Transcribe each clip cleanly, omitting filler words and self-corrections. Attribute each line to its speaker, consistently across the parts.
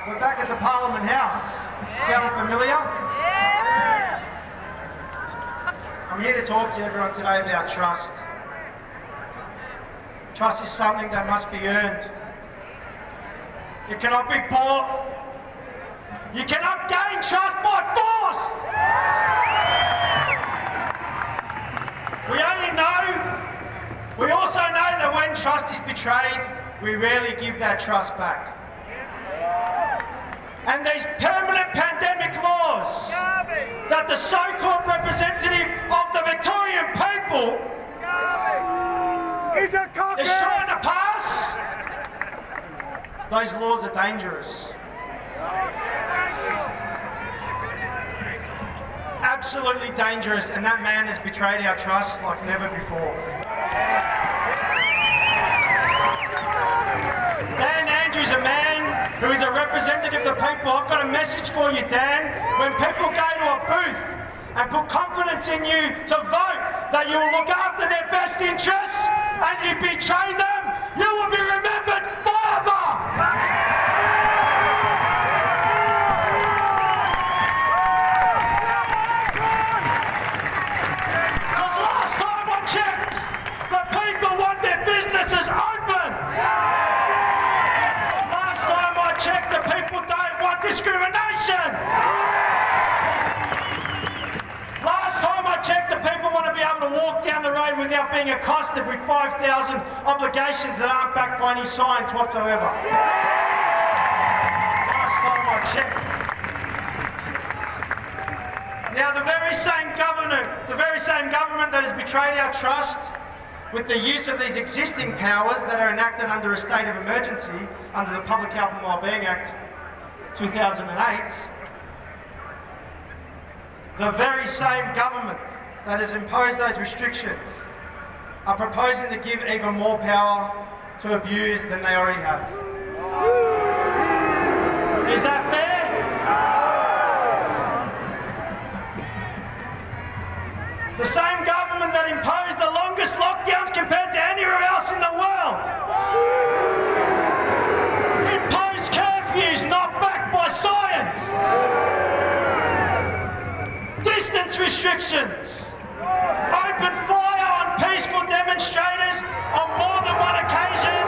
Speaker 1: We're back at the Parliament House. Sound familiar?
Speaker 2: Yes!
Speaker 1: I'm here to talk to everyone today about trust. Trust is something that must be earned. It cannot be bought. You cannot gain trust by force. We also know that when trust is betrayed, we rarely give that trust back. And these permanent pandemic laws that the so-called representative of the Victorian people is trying to pass, those laws are dangerous. Absolutely dangerous, and that man has betrayed our trust like never before. Dan Andrews, a man who is a representative of the people. I've got a message for you, Dan. When people go to a booth and put confidence in you to vote that you will look after their best interests and you betray them, you will be remembered forever. Because last time I checked, the people want their businesses open. Last time I checked, the people don't want discrimination. Last time I checked, the people want to be able to walk down the road without being accosted with 5,000 obligations that aren't backed by any science whatsoever. Last time I checked. Now the very same government that has betrayed our trust with the use of these existing powers that are enacted under a state of emergency under the Public Health and Wellbeing Act 2008, the very same government that has imposed those restrictions are proposing to give even more power to abuse than they already have. Is that fair? The same government that imposed the longest lockdowns compared to anywhere else in the world imposed curfews not backed by science. Distance restrictions, open fire on peaceful demonstrators on more than one occasion.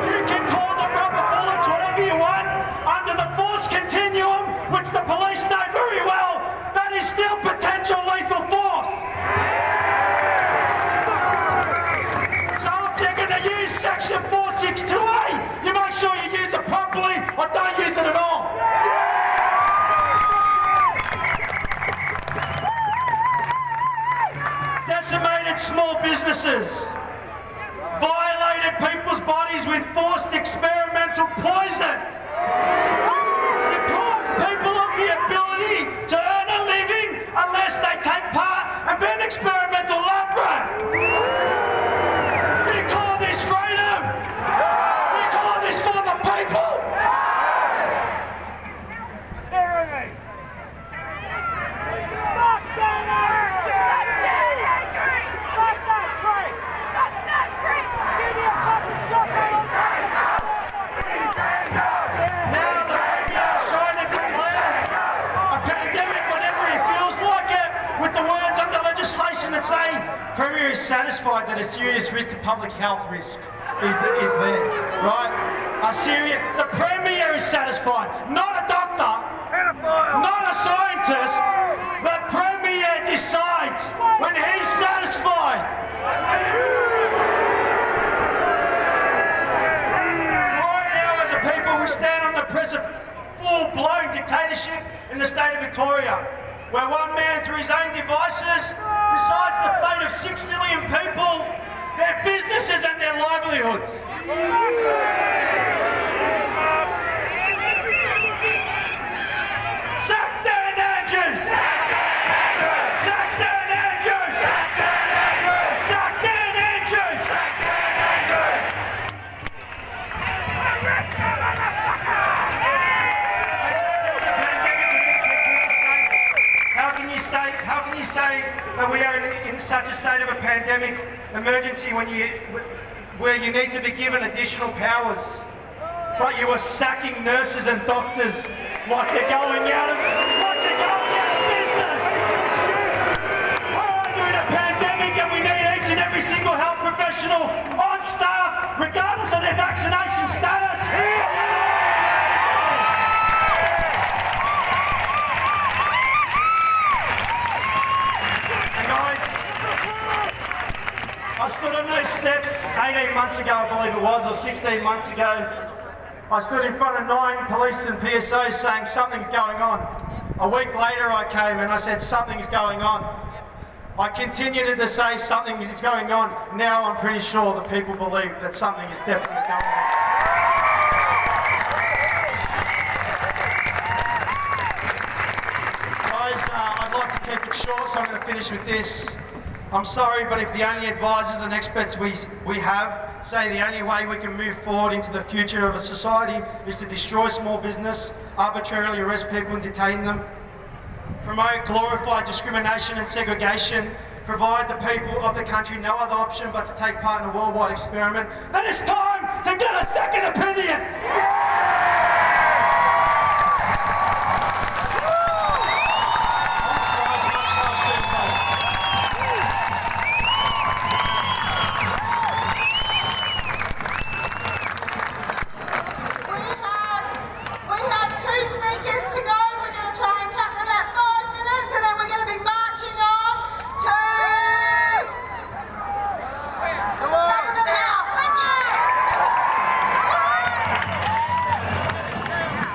Speaker 1: You can call them rubber bullets, whatever you want, under the force continuum, which the police know very well, that is still potential lethal force. So if you're going to use section 462A, you make sure you use it properly or don't use it at all. Decimated small businesses, violated people's bodies with forced experimental poison, deprived people of the ability to earn a living unless they take part and be an experimental lab rat. You call this freedom? You call this for the people? Premier is satisfied that a serious risk to public health risk is there, right? The Premier is satisfied, not a doctor, not a scientist. The Premier decides when he's satisfied. Right now, as a people, we stand on the precipice of full-blown dictatorship in the state of Victoria, where one man, through his own devices, decides the fate of 6 million people, their businesses and their livelihoods. Sack Dan Andrews! Sack Dan Andrews! Sack Dan Andrews! Sack Dan Andrews! Sack Dan Andrews! How can you say that we are in such a state of a pandemic emergency where you need to be given additional powers? but you are sacking nurses and doctors like they're going out of business. We're in a pandemic and we need each and every single health professional on staff, regardless of their vaccination status. And guys, I stood on those steps 18 months ago, I believe it was, or 16 months ago. I stood in front of 9 police and PSOs saying something's going on. A week later I came and I said something's going on. I continued to say something is going on. Now I'm pretty sure that people believe that something is definitely going on. Guys, I'd like to keep it short, so I'm going to finish with this. I'm sorry, but if the only advisors and experts we have say the only way we can move forward into the future of a society is to destroy small business, arbitrarily arrest people and detain them, promote glorified discrimination and segregation, provide the people of the country no other option but to take part in a worldwide experiment, then it's time to get a second opinion!